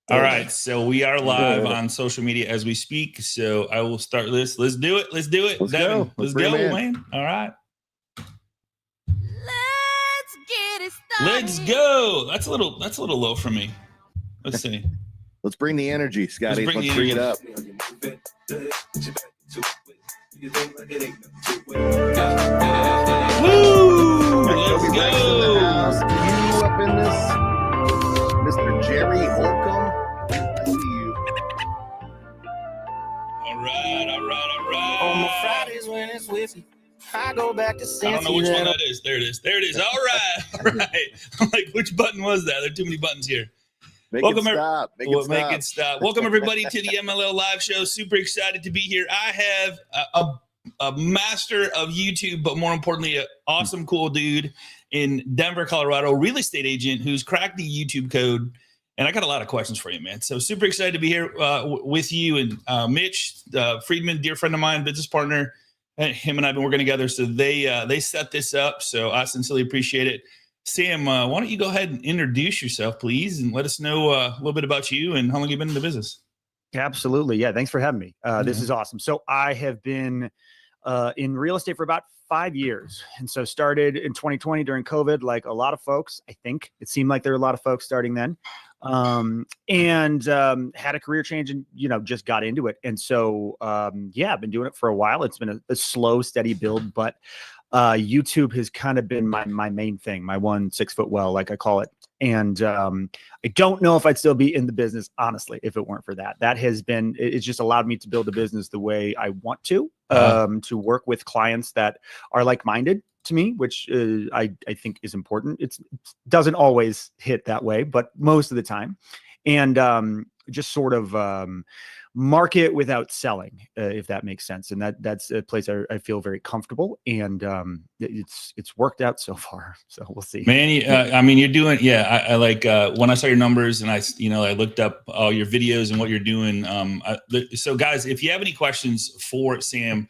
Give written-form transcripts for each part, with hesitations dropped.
All right, so we are live on social media as we speak. So I will start this. Let's do it. Let's do it, Let's Devin. go. Let's go, man. All right. Let's get it started. Let's go. That's a little low for me. Let's see. Let's bring the energy, Scotty. Let's bring it up. Woo! Let's go. You up in this, Mr. Jerry Holcomb? I see you. All right. On my Fridays when it's whiskey, I go back to Cincy. I don't know which one that is. There it is. All right. I'm like, which button was that? There are too many buttons here. Make it stop. Welcome everybody to the MLL live show. Super excited to be here. I have a master of YouTube, but more importantly, an awesome, cool dude in Denver, Colorado, real estate agent who's cracked the YouTube code. And I got a lot of questions for you, man. So super excited to be here with you and Mitch Friedman, dear friend of mine, business partner. Him and I have been working together. So they set this up. So I sincerely appreciate it. Sam, why don't you go ahead and introduce yourself, please, and let us know a little bit about you and how long you've been in the business. Absolutely. Yeah. Thanks for having me. This is awesome. So I have been in real estate for about 5 years. And so started in 2020 during COVID, like a lot of folks, I think it seemed like there were a lot of folks starting then, and had a career change and, just got into it. And so, I've been doing it for a while. It's been a slow, steady build, but YouTube has kind of been my main thing, my 1 6-foot well, like I call it. And I don't know if I'd still be in the business, honestly, if it weren't for that. It's just allowed me to build a business the way I want to work with clients that are like-minded to me, which I think is important. It doesn't always hit that way, but most of the time. And just sort of market without selling, if that makes sense. And that's a place I feel very comfortable, and it's worked out so far. So we'll see. Man, I mean, you're doing. Yeah, I like when I saw your numbers and I looked up all your videos and what you're doing. So guys, if you have any questions for Sam,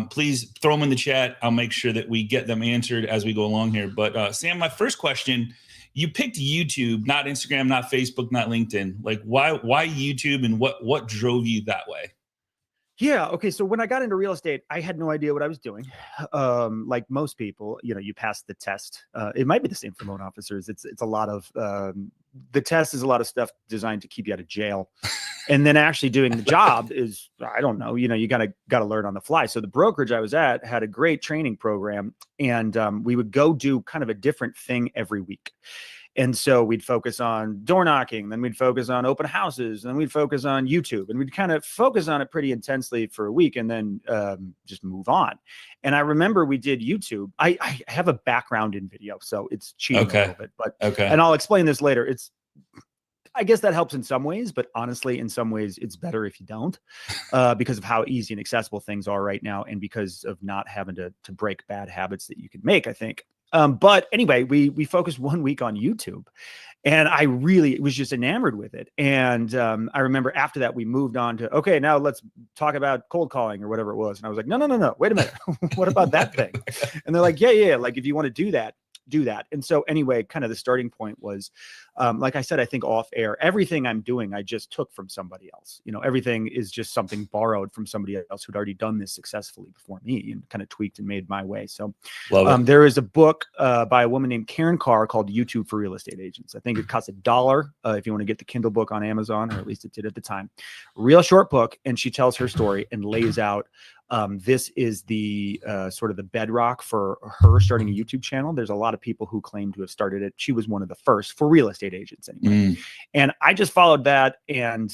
please throw them in the chat. I'll make sure that we get them answered as we go along here. But Sam, my first question. You picked YouTube, not Instagram, not Facebook, not LinkedIn. Like, why YouTube, and what drove you that way? Yeah. Okay. So when I got into real estate, I had no idea what I was doing. Like most people, you pass the test. It might be the same for loan officers. It's a lot of the test is a lot of stuff designed to keep you out of jail. And then actually doing the job is, I don't know, you gotta learn on the fly. So the brokerage I was at had a great training program, and we would go do kind of a different thing every week. And so we'd focus on door knocking, then we'd focus on open houses, then we'd focus on YouTube, and we'd kind of focus on it pretty intensely for a week and then just move on. And I remember we did YouTube. I have a background in video, so it's cheating a little bit, but and I'll explain this later. I guess that helps in some ways, but honestly, in some ways, it's better if you don't, because of how easy and accessible things are right now, and because of not having to break bad habits that you can make, I think. But anyway, we focused 1 week on YouTube, and I really was just enamored with it. And I remember after that, we moved on to, okay, now let's talk about cold calling or whatever it was. And I was like, no, wait a minute. What about that thing? And they're like, yeah. Like, if you want to do that. And so anyway, kind of the starting point was, like I said, I think off air, everything I'm doing, I just took from somebody else. Everything is just something borrowed from somebody else who'd already done this successfully before me, and kind of tweaked and made my way. So there is a book by a woman named Karen Carr called YouTube for Real Estate Agents. I think it costs $1 if you want to get the Kindle book on Amazon, or at least it did at the time. Real short book. And she tells her story and lays out this is the sort of the bedrock for her starting a YouTube channel. There's a lot of people who claim to have started it. She was one of the first for real estate agents anyway. And I just followed that, and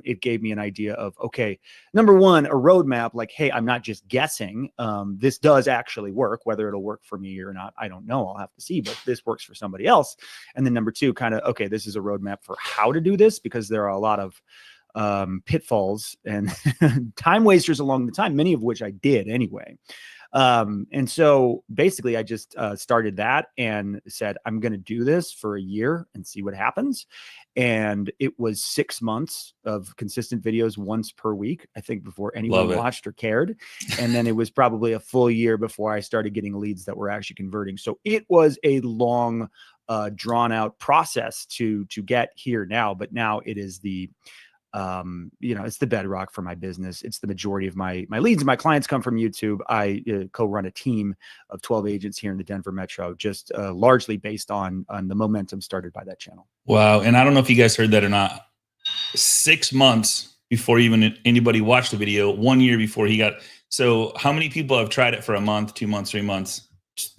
it gave me an idea of, okay, number one, a roadmap, like, hey, I'm not just guessing. This does actually work. Whether it'll work for me or not, I don't know. I'll have to see, but this works for somebody else. And then number two, kind of, okay, this is a roadmap for how to do this, because there are a lot of pitfalls and time wasters along the time, many of which I did anyway. And so basically I just started that and said, I'm going to do this for a year and see what happens. And it was 6 months of consistent videos once per week, I think, before anyone watched or cared. And then it was probably a full year before I started getting leads that were actually converting. So it was a long drawn out process to get here now, but now it is the it's the bedrock for my business. It's the majority of my leads and my clients come from YouTube. I co-run a team of 12 agents here in the Denver metro, just largely based on the momentum started by that channel. Wow. And I don't know if you guys heard that or not. 6 months before even anybody watched the video, 1 year before he got. So how many people have tried it for a month, 2 months, 3 months?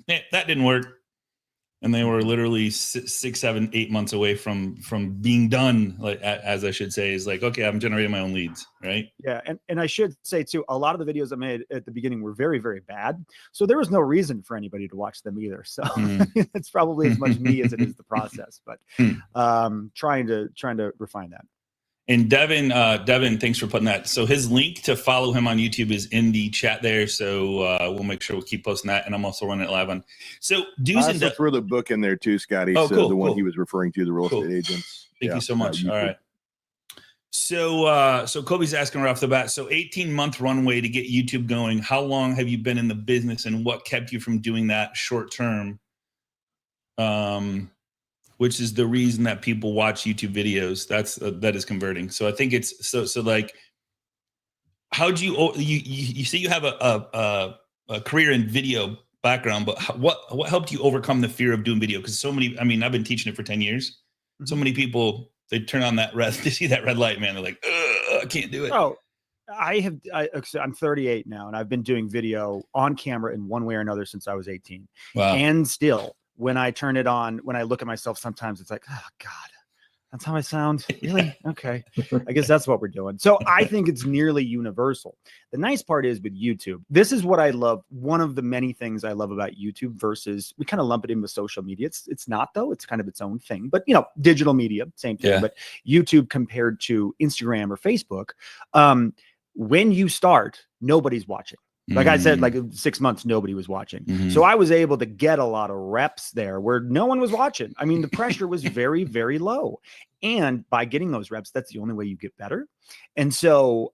That didn't work. And they were literally 6, 7, 8 months away from being done, like, as I should say, is like, okay, I'm generating my own leads, right? Yeah, and I should say too, a lot of the videos I made at the beginning were very, very bad. So there was no reason for anybody to watch them either. So it's probably as much me as it is the process, but trying to refine that. And Devin, thanks for putting that. So his link to follow him on YouTube is in the chat there. So we'll make sure we'll keep posting that. And I'm also running it live on. So do's and don'ts. Throw the book in there too, Scotty. Oh, so cool, the one cool. he was referring to, the real estate agents. Thank you so much. All right. So Kobe's asking right off the bat. So 18-month runway to get YouTube going. How long have you been in the business, and what kept you from doing that short term? Which is the reason that people watch YouTube videos. That is converting. So I think it's so like, how do you say you have a career in video background, but what helped you overcome the fear of doing video? Because so many, I mean, I've been teaching it for 10 years. Mm-hmm. So many people, they turn on that they see that red light, man. They're like, I can't do it. Oh, I'm 38 now, and I've been doing video on camera in one way or another since I was 18. Wow. And still, when I turn it on, when I look at myself, sometimes it's like, oh God, that's how I sound. Really? Okay. I guess that's what we're doing. So I think it's nearly universal. The nice part is with YouTube, this is what I love. One of the many things I love about YouTube versus, we kind of lump it in with social media. It's not though. It's kind of its own thing, but digital media, same thing. Yeah. But YouTube compared to Instagram or Facebook, when you start, nobody's watching. Like I said, like 6 months, nobody was watching. Mm-hmm. So I was able to get a lot of reps there where no one was watching. I mean, the pressure was very, very low. And by getting those reps, that's the only way you get better. And so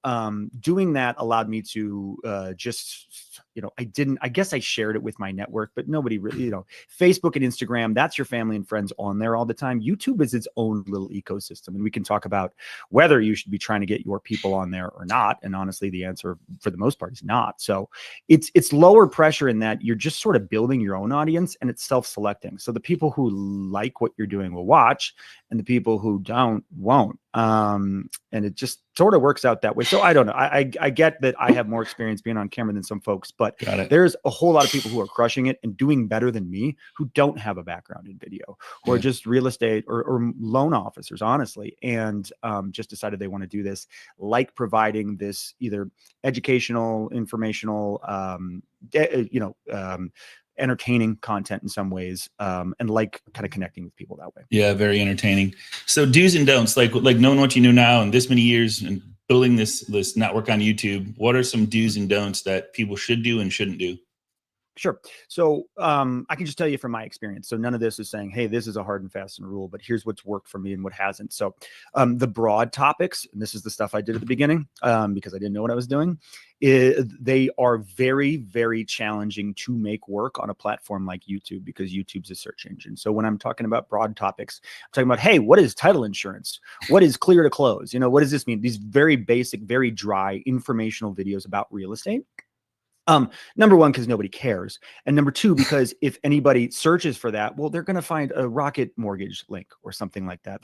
doing that allowed me to I guess I shared it with my network, but nobody really, Facebook and Instagram, that's your family and friends on there all the time. YouTube is its own little ecosystem. And we can talk about whether you should be trying to get your people on there or not. And honestly, the answer for the most part is not. So it's lower pressure in that you're just sort of building your own audience, and it's self-selecting. So the people who like what you're doing will watch, and the people who don't won't. And it just sort of works out that way. So I don't know. I get that I have more experience being on camera than some folks, but there's a whole lot of people who are crushing it and doing better than me who don't have a background in video, who are just real estate or loan officers, honestly, and just decided they want to do this, like providing this either educational, informational, entertaining content in some ways, and like kind of connecting with people that way. Yeah, very entertaining. So do's and don'ts, like knowing what you know now and this many years and building this network on YouTube, what are some do's and don'ts that people should do and shouldn't do? Sure. So I can just tell you from my experience. So none of this is saying, hey, this is a hard and fast rule, but here's what's worked for me and what hasn't. So the broad topics, and this is the stuff I did at the beginning because I didn't know what I was doing, they are very, very challenging to make work on a platform like YouTube because YouTube's a search engine. So when I'm talking about broad topics, I'm talking about, hey, what is title insurance? What is clear to close? What does this mean? These very basic, very dry informational videos about real estate. Number one, because nobody cares. And number two, because if anybody searches for that, well, they're going to find a Rocket Mortgage link or something like that.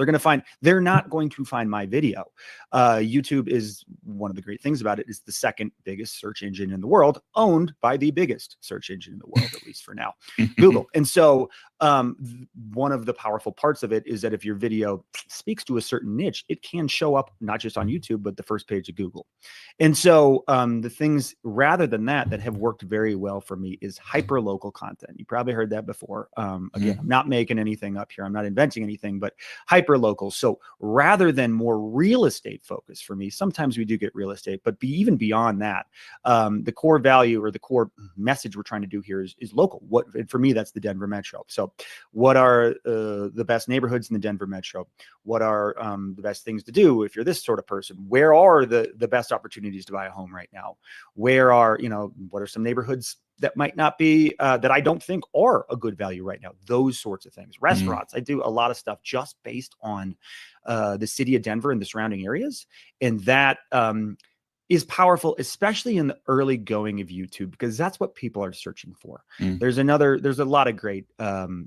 They're not going to find my video. YouTube is one of the great things about it is the second biggest search engine in the world, owned by the biggest search engine in the world, at least for now, Google. And so one of the powerful parts of it is that if your video speaks to a certain niche, it can show up not just on YouTube, but the first page of Google. And so the things rather than that have worked very well for me is hyper local content. You probably heard that before. Again, I'm not making anything up here. I'm not inventing anything, but hyper local. So rather than more real estate focus for me, sometimes we do get real estate, but even beyond that, the core value or the core message we're trying to do here is local. For me, that's the Denver metro. So what are the best neighborhoods in the Denver metro? What are the best things to do if you're this sort of person? Where are the best opportunities to buy a home right now? Where are, what are some neighborhoods that might not be, that I don't think are a good value right now? Those sorts of things. Restaurants. I do a lot of stuff just based on the city of Denver and the surrounding areas. And that is powerful, especially in the early going of YouTube, because that's what people are searching for. There's a lot of great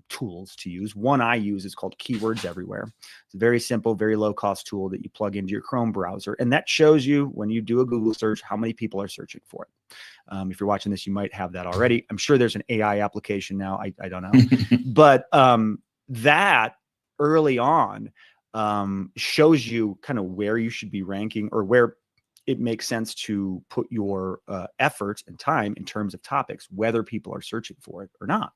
tools to use. One I use is called Keywords Everywhere. It's a very simple, very low cost tool that you plug into your Chrome browser. And that shows you, when you do a Google search, how many people are searching for it. If you're watching this, you might have that already. I'm sure there's an AI application now. I don't know. But that early on shows you kind of where you should be ranking, or where it makes sense to put your efforts and time in terms of topics, whether people are searching for it or not.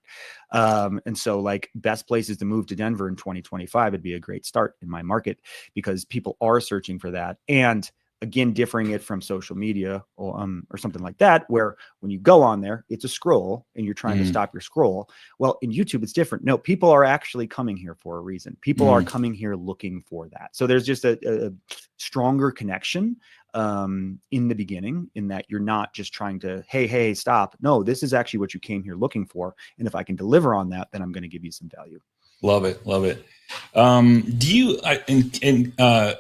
And so, like, best places to move to Denver in 2025 would be a great start in my market, because people are searching for that. And again, differing it from social media or something like that, where when you go on there, it's a scroll and you're trying to stop your scroll. Well, in YouTube, it's different. No, people are actually coming here for a reason. People are coming here looking for that. So there's just a stronger connection in the beginning, in that you're not just trying to, hey, stop. No, this is actually what you came here looking for. And if I can deliver on that, then I'm going to give you some value. Love it. Love it.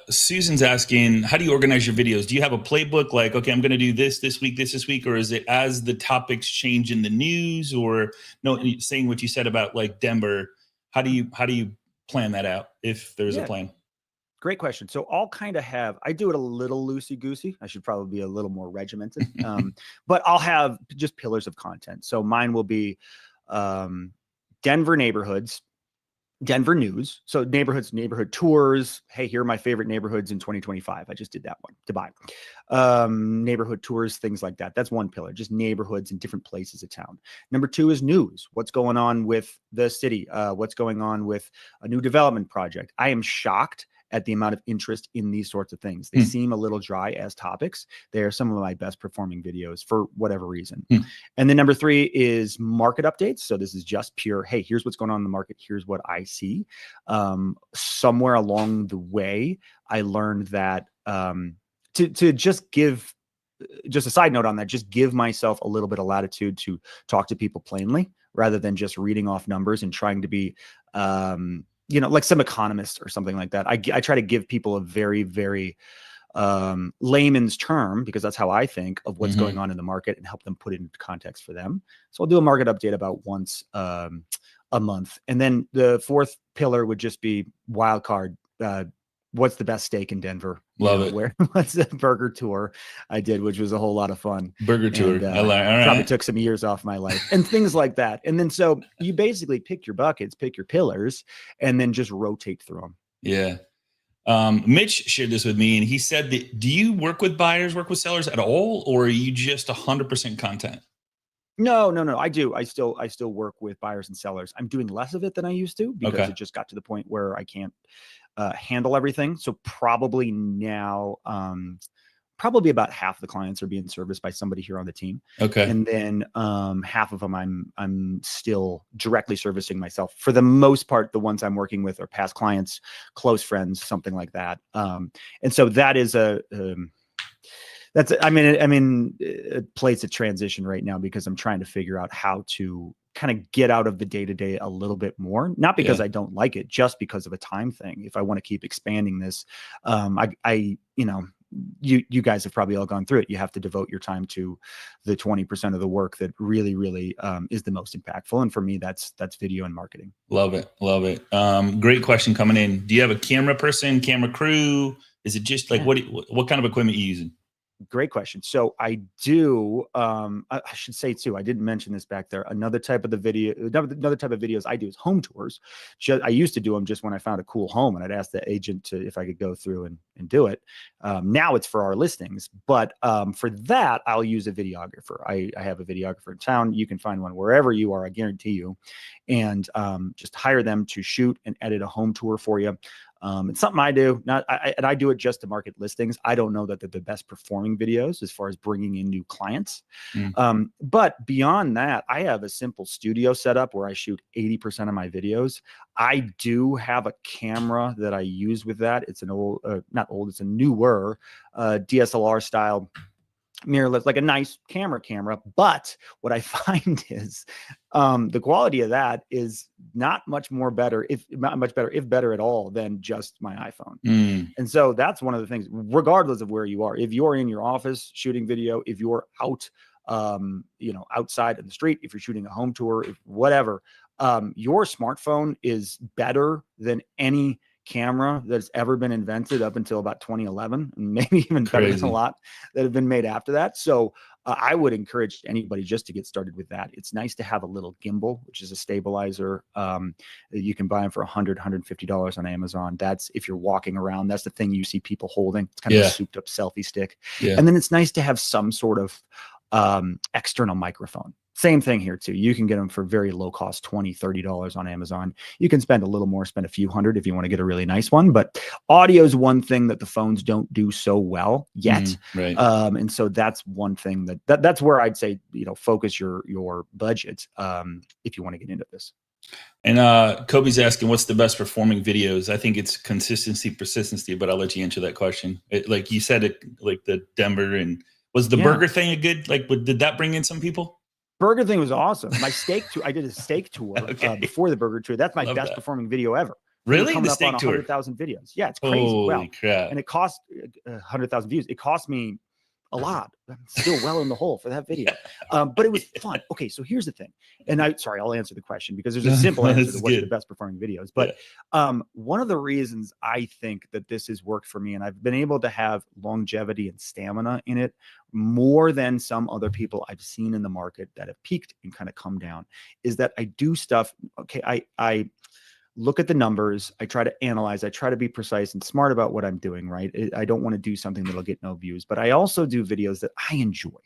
Susan's asking, how do you organize your videos? Do you have a playbook? Like, okay, I'm going to do this week, or is it as the topics change in the news? Or no, saying what you said about like Denver, how do you plan that out, if there's a plan? Great question. So I'll kind of I do it a little loosey-goosey. I should probably be a little more regimented, but I'll have just pillars of content. So mine will be Denver neighborhoods, Denver news. So neighborhood tours. Hey, here are my favorite neighborhoods in 2025. I just did that one, Dubai. Neighborhood tours, things like that. That's one pillar, just neighborhoods in different places of town. Number two is news. What's going on with the city? What's going on with a new development project? I am shocked at the amount of interest in these sorts of things. They seem a little dry as topics. They are some of my best performing videos for whatever reason. And then number three is market updates. So this is just pure, hey, here's what's going on in the market. Here's what I see. Somewhere along the way, I learned that to just give, just a side note on that, just give myself a little bit of latitude to talk to people plainly, rather than just reading off numbers and trying to be, like some economist or something like that. I try to give people a very, very layman's term, because that's how I think of what's going on in the market, and help them put it into context for them. So I'll do a market update about once a month. And then the fourth pillar would just be wild card. What's the best steak in Denver? Love it. What's the burger tour I did, which was a whole lot of fun. Burger tour. All right. Probably took some years off my life and things like that. And then, so you basically pick your buckets, pick your pillars, and then just rotate through them. Yeah. Mitch shared this with me, and he said that, do you work with buyers, work with sellers at all, or are you just 100% content? No. I do. I still work with buyers and sellers. I'm doing less of it than I used to, because it just got to the point where I can't handle everything. So probably now, probably about half the clients are being serviced by somebody here on the team. Okay. And then half of them I'm still directly servicing myself. For the most part, the ones I'm working with are past clients, close friends, something like that. And so that is a place of transition right now, because I'm trying to figure out how to kind of get out of the day-to-day a little bit more, not because I don't like it, just because of a time thing. If I want to keep expanding this, you guys have probably all gone through it. You have to devote your time to the 20% of the work that really, really is the most impactful. And for me, that's video and marketing. Love it. Great question coming in. Do you have a camera person, camera crew? Is it just like, what kind of equipment are you using? Great question. So I do, I should say too, I didn't mention this back there. Another type of videos I do is home tours. I used to do them just when I found a cool home, and I'd ask the agent if I could go through and do it. Now it's for our listings, but for that, I'll use a videographer. I have a videographer in town. You can find one wherever you are, I guarantee you, and just hire them to shoot and edit a home tour for you. It's something I do, and I do it just to market listings. I don't know that they're the best performing videos as far as bringing in new clients. But beyond that, I have a simple studio setup where I shoot 80% of my videos. I do have a camera that I use with that. It's an old, not old, it's a newer DSLR style mirrorless, like a nice camera. But what I find is the quality of that is not much better, if better at all, than just my iPhone. And so that's one of the things, regardless of where you are. If you're in your office shooting video, if you're out, outside in the street, if you're shooting a home tour, if whatever, your smartphone is better than any camera that's ever been invented up until about 2011, and maybe even better than a lot that have been made after that. So I would encourage anybody just to get started with that. It's nice to have a little gimbal, which is a stabilizer. You can buy them for $150 on Amazon. That's if you're walking around. That's the thing you see people holding. It's kind of a souped up selfie stick. And then it's nice to have some sort of external microphone. Same thing here too. You can get them for very low cost, $20, $30 on Amazon. You can spend a little more, spend a few hundred if you want to get a really nice one. But audio is one thing that the phones don't do so well yet. Right. And so that's one thing that's where I'd say, focus your budget if you want to get into this. And Kobe's asking, what's the best performing videos? I think it's consistency, persistency, but I'll let you answer that question. Like you said, like the Denver, and was the burger thing a good, did that bring in some people? Burger thing was awesome. My steak tour, I did a steak tour before the burger tour. That's my best performing video ever. Really? Coming The up steak on tour? 100,000 videos. Yeah, it's crazy. Holy crap. And it cost 100,000 views. It cost me a lot. I'm still well in the hole for that video. But it was fun. Okay, so here's the thing. And I'll answer the question because there's a simple answer to what's the best performing videos. But one of the reasons I think that this has worked for me, and I've been able to have longevity and stamina in it more than some other people I've seen in the market that have peaked and kind of come down, is that I do stuff. Okay, I look at the numbers. I try to analyze. I try to be precise and smart about what I'm doing, right? I don't want to do something that'll get no views, but I also do videos that I enjoy.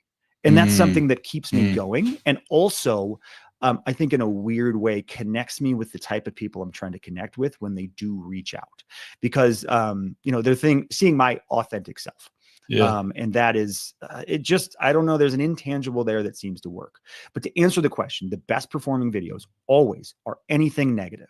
And that's something that keeps me going. And also, I think in a weird way, connects me with the type of people I'm trying to connect with when they do reach out. Because, they're seeing my authentic self. And that is, I don't know, there's an intangible there that seems to work. But to answer the question, the best performing videos always are anything negative.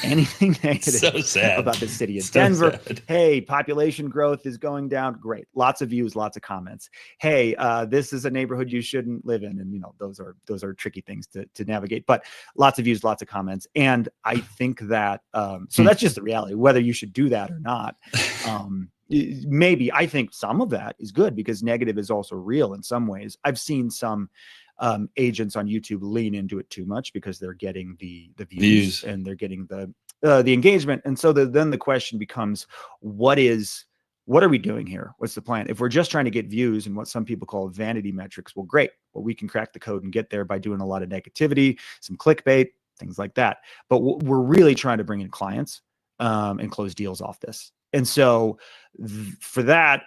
Anything negative so sad about the city of Denver. Hey, population growth is going down. Great. Lots of views, lots of comments. Hey, this is a neighborhood you shouldn't live in. And those are tricky things to navigate, but lots of views, lots of comments. And I think that, so that's just the reality, whether you should do that or not. Maybe I think some of that is good because negative is also real in some ways. I've seen some agents on YouTube lean into it too much because they're getting the views and they're getting the engagement. And so then the question becomes, what are we doing here? What's the plan? If we're just trying to get views and what some people call vanity metrics, well, great. Well, we can crack the code and get there by doing a lot of negativity, some clickbait, things like that. But we're really trying to bring in clients and close deals off this. And so for that,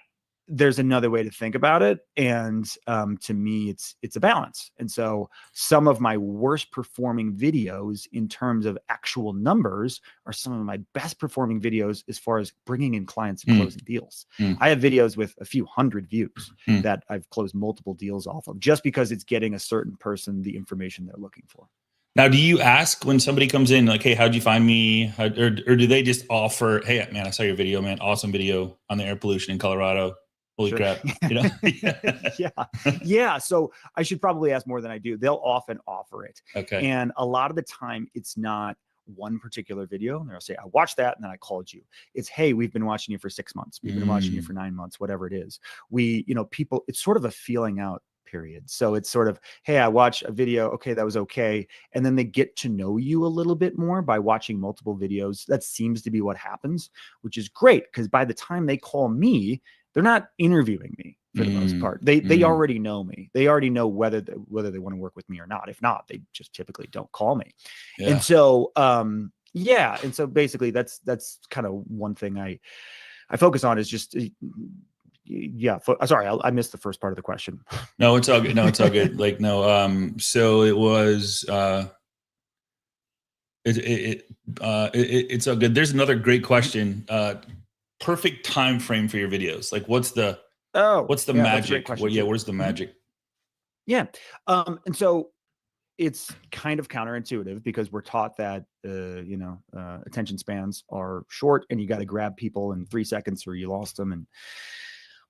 there's another way to think about it. And to me, it's a balance. And so some of my worst performing videos in terms of actual numbers are some of my best performing videos as far as bringing in clients and closing deals. I have videos with a few hundred views that I've closed multiple deals off of just because it's getting a certain person the information they're looking for. Now, do you ask when somebody comes in, like, hey, how'd you find me? Or do they just offer, hey, man, I saw your video, man. Awesome video on the air pollution in Colorado. Holy crap. Yeah. So I should probably ask more than I do. They'll often offer it. Okay. And a lot of the time it's not one particular video. And they'll say, I watched that and then I called you. It's, hey, we've been watching you for 6 months. We've been watching you for 9 months, whatever it is. People, it's sort of a feeling out period. So it's sort of, hey, I watched a video. Okay, that was okay. And then they get to know you a little bit more by watching multiple videos. That seems to be what happens, which is great because by the time they call me, they're not interviewing me for the most part. They already know me. They already know whether they want to work with me or not. If not, they just typically don't call me. Yeah. And so, And so basically that's kind of one thing I focus on is just, sorry, I missed the first part of the question. No, it's all good. No, it's all good. So it was, it's all good. There's another great question. Perfect time frame for your videos. Like what's the magic? Where's the magic? Yeah. And so it's kind of counterintuitive because we're taught that, attention spans are short and you got to grab people in 3 seconds or you lost them. And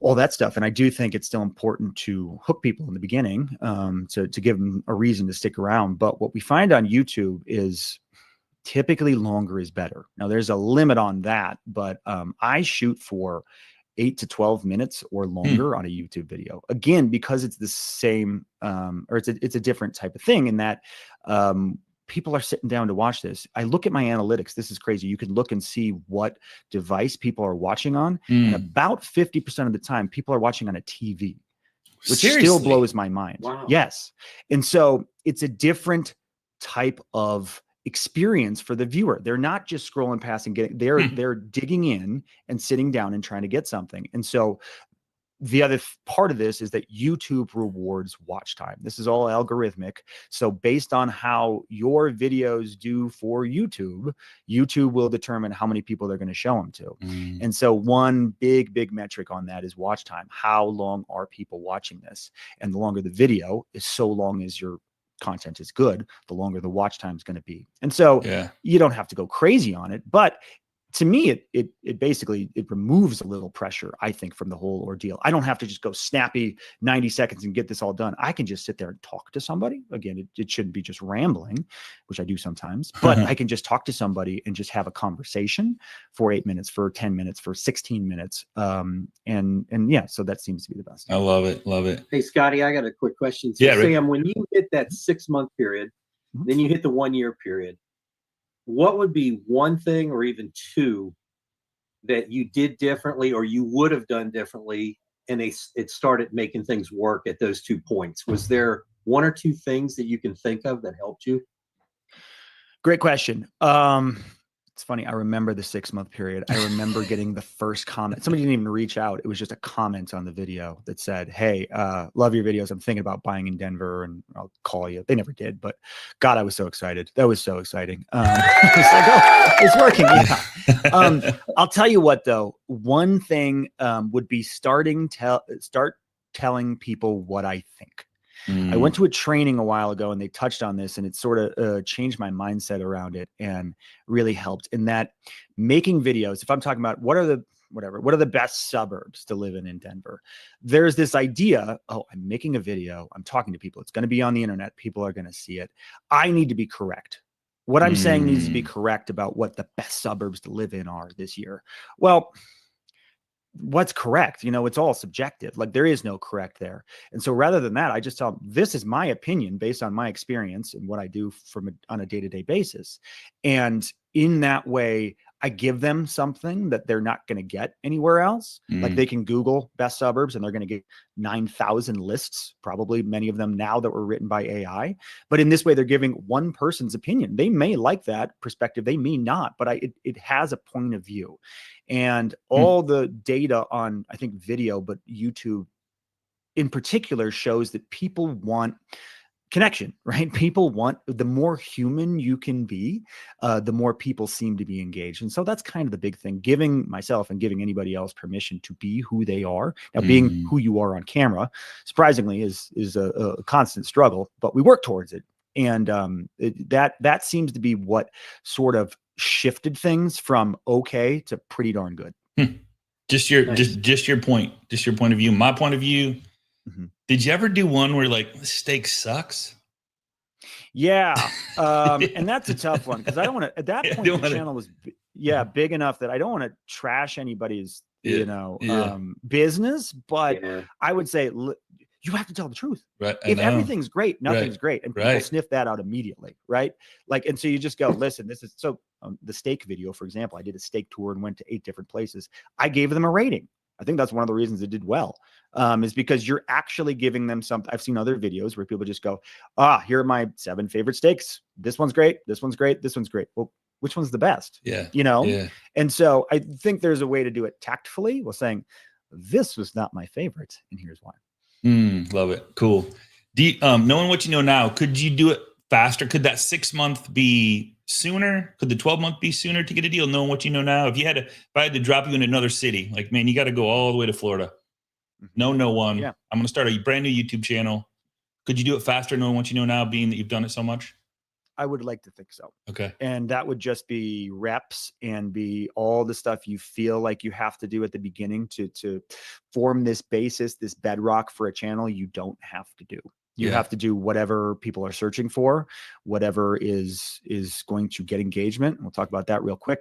all that stuff. And I do think it's still important to hook people in the beginning, to give them a reason to stick around. But what we find on YouTube is typically longer is better. Now there's a limit on that, but I shoot for 8 to 12 minutes or longer on a YouTube video. Again, because it's the same, or it's a different type of thing in that people are sitting down to watch this. I look at my analytics. This is crazy. You can look and see what device people are watching on. And about 50% of the time, people are watching on a TV, which still blows my mind. Wow. Yes. And so it's a different type of experience for the viewer. They're not just scrolling past and getting, they're digging in and sitting down and trying to get something. And so the other part of this is that YouTube rewards watch time. This is all algorithmic. So based on how your videos do for YouTube, YouTube will determine how many people they're going to show them to. And so one big metric on that is watch time. How long are people watching this? And the longer the video is, so long as your content is good, the longer the watch time is going to be. And so you don't have to go crazy on it, but to me, it basically, it removes a little pressure, I think, from the whole ordeal. I don't have to just go snappy 90 seconds and get this all done. I can just sit there and talk to somebody. Again, it shouldn't be just rambling, which I do sometimes, but I can just talk to somebody and just have a conversation for 8 minutes, for 10 minutes, for 16 minutes. And yeah, so that seems to be the best. I love it. Love it. Hey, Scotty, I got a quick question. So, Sam, when you hit that 6-month period, then you hit the 1-year period, what would be one thing or even two that you did differently or you would have done differently, and it started making things work at those 2 points? Was there 1 or 2 things that you can think of that helped you? Great question. It's funny. I remember the 6-month period. I remember getting the first comment. Somebody didn't even reach out. It was just a comment on the video that said, "Hey, love your videos. I'm thinking about buying in Denver and I'll call you." They never did, but God, I was so excited. That was so exciting. It's like, oh, it's working. Yeah. I'll tell you what, though, one thing would be start telling people what I think. I went to a training a while ago and they touched on this, and it sort of changed my mindset around it and really helped in that making videos. If I'm talking about what are the best suburbs to live in Denver, there's this idea, oh, I'm making a video, I'm talking to people, it's going to be on the internet, people are going to see it. I need to be correct. What I'm saying needs to be correct about what the best suburbs to live in are this year. Well, what's correct? It's all subjective. Like, there is no correct there. And so rather than that, I just tell them, this is my opinion based on my experience and what I do on a day-to-day basis. And in that way, I give them something that they're not going to get anywhere else. Like, they can Google best suburbs and they're going to get 9,000 lists, probably many of them now that were written by AI. But in this way, they're giving one person's opinion. They may like that perspective, they may not, but it has a point of view. And all the data on, I think, video, but YouTube in particular, shows that people want connection, right? People want, the more human you can be, the more people seem to be engaged. And so that's kind of the big thing, giving myself and giving anybody else permission to be who they are. Now, being who you are on camera, surprisingly, is a constant struggle, but we work towards it. And that seems to be what sort of shifted things from okay to pretty darn good. Just your point of view. My point of view. Did you ever do one where like the steak sucks? Yeah. And that's a tough one, because I don't want to, at that point, the channel was big enough that I don't want to trash anybody's, business, but I would say you have to tell the truth. Right. If everything's great, nothing's great. And people sniff that out immediately. Right. Like, and so you just go, listen, this is so the steak video, for example, I did a steak tour and went to 8 different places. I gave them a rating. I think that's one of the reasons it did well, is because you're actually giving them something. I've seen other videos where people just go, here are my 7 favorite steaks. This one's great. This one's great. This one's great. Well, which one's the best? Yeah. And so I think there's a way to do it tactfully while saying, this was not my favorite, and here's why. Love it. Cool. Do you, knowing what you know now, could you do it faster? Could that 6-month be sooner? Could the 12-month be sooner to get a deal? Knowing what you know now, if I had to drop you in another city, like, man, you got to go all the way to Florida. No one. Yeah. I'm going to start a brand new YouTube channel. Could you do it faster knowing what you know now, being that you've done it so much? I would like to think so. Okay. And that would just be reps and be all the stuff you feel like you have to do at the beginning to form this basis, this bedrock for a channel. You don't have to do. You have to do whatever people are searching for, whatever is going to get engagement. We'll talk about that real quick,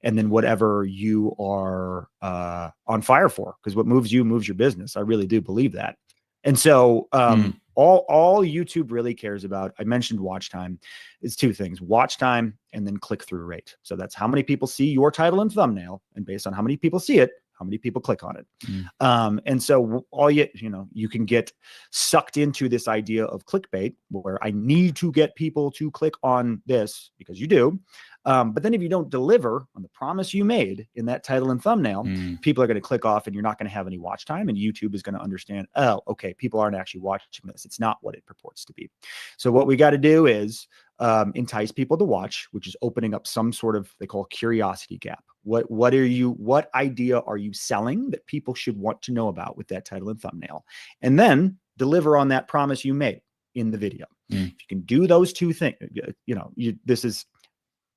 and then whatever you are on fire for, because what moves you moves your business. I really do believe that. And so all YouTube really cares about, I mentioned watch time, is two things: watch time and then click through rate. So that's how many people see your title and thumbnail, and based on how many people see it, how many people click on it. And so all you can get sucked into this idea of clickbait, where I need to get people to click on this, because you do. But then if you don't deliver on the promise you made in that title and thumbnail, people are going to click off and you're not going to have any watch time. And YouTube is going to understand, oh, okay, people aren't actually watching this. It's not what it purports to be. So what we got to do is entice people to watch, which is opening up some sort of, they call curiosity gap. What idea are you selling that people should want to know about with that title and thumbnail? And then deliver on that promise you made in the video. If you can do those two things,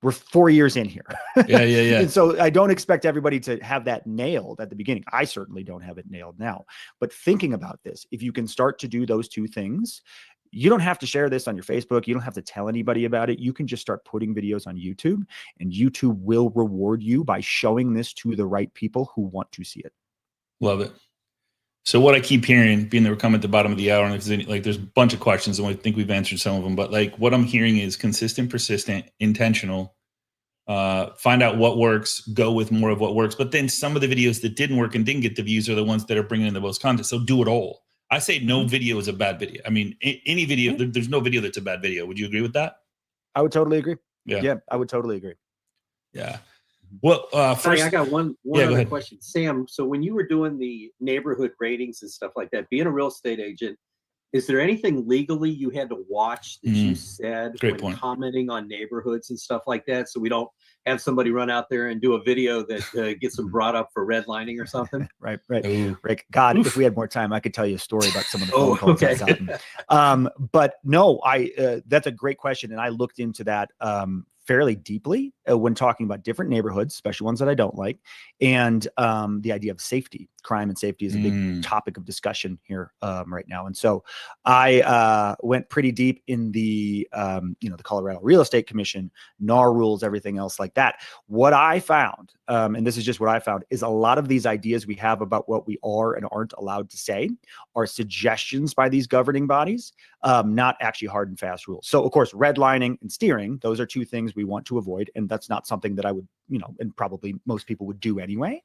we're 4 years in here. Yeah. And so I don't expect everybody to have that nailed at the beginning. I certainly don't have it nailed now. But thinking about this, if you can start to do those two things, you don't have to share this on your Facebook. You don't have to tell anybody about it. You can just start putting videos on YouTube, and YouTube will reward you by showing this to the right people who want to see it. Love it. So what I keep hearing, being that we're coming at the bottom of the hour, and there's a bunch of questions, and I think we've answered some of them, but like what I'm hearing is consistent, persistent, intentional. Find out what works, go with more of what works. But then some of the videos that didn't work and didn't get the views are the ones that are bringing in the most content. So do it all. I say no video is a bad video. I mean, any video, there's no video that's a bad video. Would you agree with that? I would totally agree. Yeah. Yeah, I would totally agree. Yeah. Well, first, I got one other question. Sam, so when you were doing the neighborhood ratings and stuff like that, being a real estate agent, is there anything legally you had to watch that you said when commenting on neighborhoods and stuff like that, so we don't have somebody run out there and do a video that gets them brought up for redlining or something? Right. Rick, God, if we had more time, I could tell you a story about some of the phone calls I've gotten. But no, that's a great question, and I looked into that fairly deeply when talking about different neighborhoods, especially ones that I don't like, and the idea of safety. Crime and safety is a big topic of discussion here right now. And so I went pretty deep in the the Colorado Real Estate Commission, NAR rules, everything else like that. What I found, and this is just what I found, is a lot of these ideas we have about what we are and aren't allowed to say are suggestions by these governing bodies, not actually hard and fast rules. So of course, redlining and steering, those are two things we want to avoid. And that's not something that I would, and probably most people would do anyway.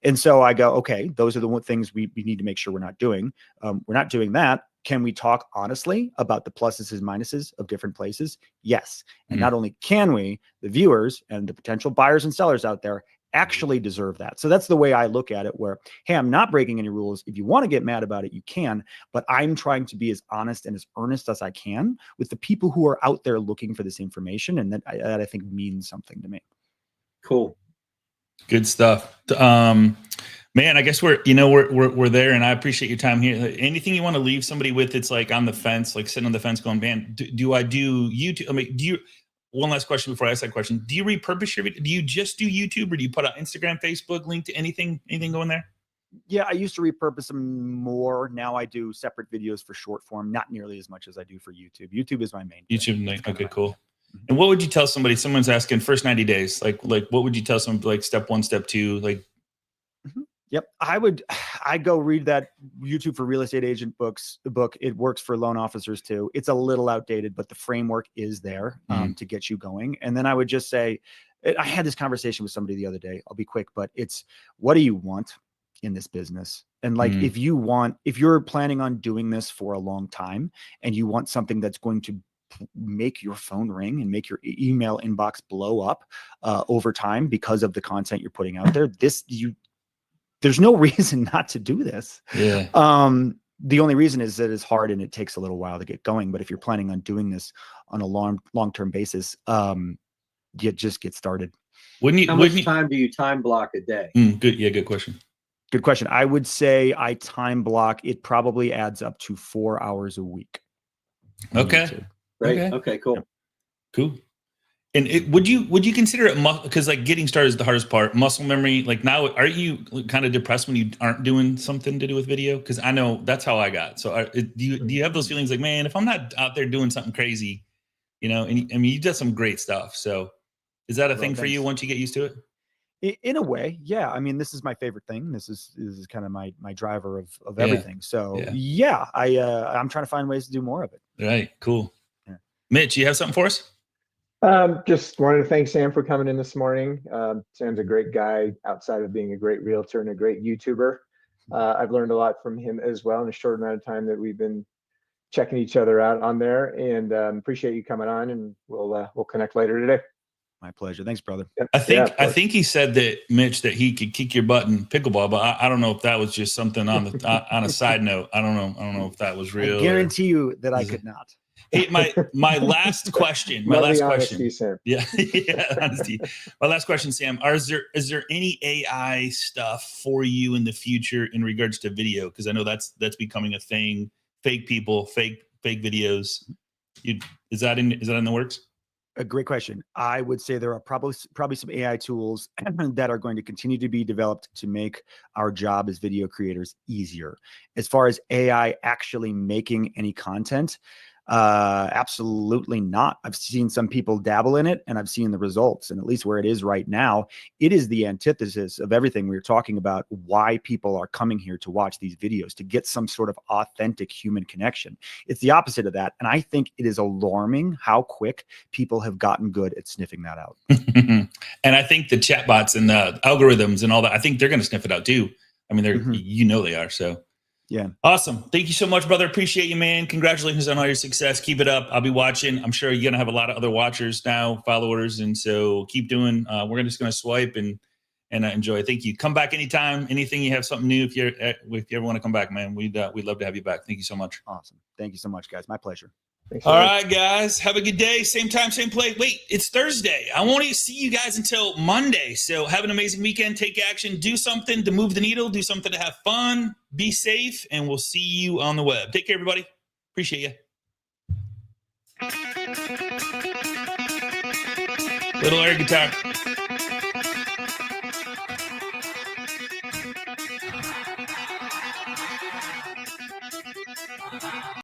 And so I go, okay, those are the things we need to make sure we're not doing. We're not doing that. Can we talk honestly about the pluses and minuses of different places? Yes. And not only can we, the viewers and the potential buyers and sellers out there actually deserve that. So that's the way I look at it, where, hey, I'm not breaking any rules. If you want to get mad about it, you can, but I'm trying to be as honest and as earnest as I can with the people who are out there looking for this information. And that I think means something to me. Cool. Good stuff. Man, I guess we're there, and I appreciate your time here. Anything you want to leave somebody with that's like on the fence, like sitting on the fence going, man, do I do YouTube? I mean, one last question before I ask that question. Do you repurpose your video? Do you just do YouTube, or do you put out Instagram, Facebook, LinkedIn, anything going there? Yeah, I used to repurpose them more. Now I do separate videos for short form, not nearly as much as I do for YouTube. YouTube is my main thing. Okay, cool. And what would you tell somebody? Someone's asking first 90 days. Like what would you tell someone? Like step 1, step 2, like. Yep. I'd go read that YouTube for Real Estate Agent book. It works for loan officers too. It's a little outdated, but the framework is there to get you going. And then I would just say, I had this conversation with somebody the other day. I'll be quick, but it's, what do you want in this business? And like, if you're planning on doing this for a long time and you want something that's going to make your phone ring and make your email inbox blow up over time because of the content you're putting out there, there's no reason not to do this. Yeah. The only reason is that it's hard and it takes a little while to get going. But if you're planning on doing this on a long-term basis, you just get started. How much time do you time block a day? Good. Yeah. Good question. Good question. I would say I time block. It probably adds up to 4 hours a week. Okay. Great. Okay, cool. Cool. And would you consider it because like getting started is the hardest part? Muscle memory. Like now, are you kind of depressed when you aren't doing something to do with video? Because I know that's how I got. So do you have those feelings like, man, if I'm not out there doing something crazy, you know? And I mean, you did some great stuff. So is that a thing for you once you get used to it? In a way, yeah. I mean, this is my favorite thing. This is kind of my driver of everything. So yeah, I'm trying to find ways to do more of it. Right. Cool. Yeah. Mitch, you have something for us? Just wanted to thank Sam for coming in this morning. Sam's a great guy outside of being a great realtor and a great YouTuber. I've learned a lot from him as well in a short amount of time that we've been checking each other out on there, and appreciate you coming on, and we'll connect later today. My pleasure. Thanks, brother. Yep. I think he said that, Mitch, that he could kick your butt in pickleball, but I don't know if that was just something on the on a side note. I don't know if that was real. I guarantee you that I could not. Hey, my last question. Honesty, Sam. Yeah, honesty. My last question, Sam. Is there any AI stuff for you in the future in regards to video? Because I know that's becoming a thing. Fake people, fake videos. Is that in the works? A great question. I would say there are probably some AI tools that are going to continue to be developed to make our job as video creators easier. As far as AI actually making any content, absolutely not. I've seen some people dabble in it and I've seen the results, and at least where it is right now, it is the antithesis of everything we were talking about, why people are coming here to watch these videos, to get some sort of authentic human connection. It's the opposite of that. And I think it is alarming how quick people have gotten good at sniffing that out. And I think the chatbots and the algorithms and all that, I think they're going to sniff it out too. I mean, they're, they are. So yeah. Awesome. Thank you so much, brother. Appreciate you, man. Congratulations on all your success. Keep it up. I'll be watching. I'm sure you're going to have a lot of other watchers now, followers. And so keep doing. We're just going to swipe and enjoy. Thank you. Come back anytime. Anything you have something new. If you ever want to come back, man, we'd love to have you back. Thank you so much. Awesome. Thank you so much, guys. My pleasure. Thanks, all right, guys. Have a good day. Same time, same place. Wait, it's Thursday. I won't see you guys until Monday. So have an amazing weekend. Take action. Do something to move the needle. Do something to have fun. Be safe. And we'll see you on the web. Take care, everybody. Appreciate you. Little air guitar.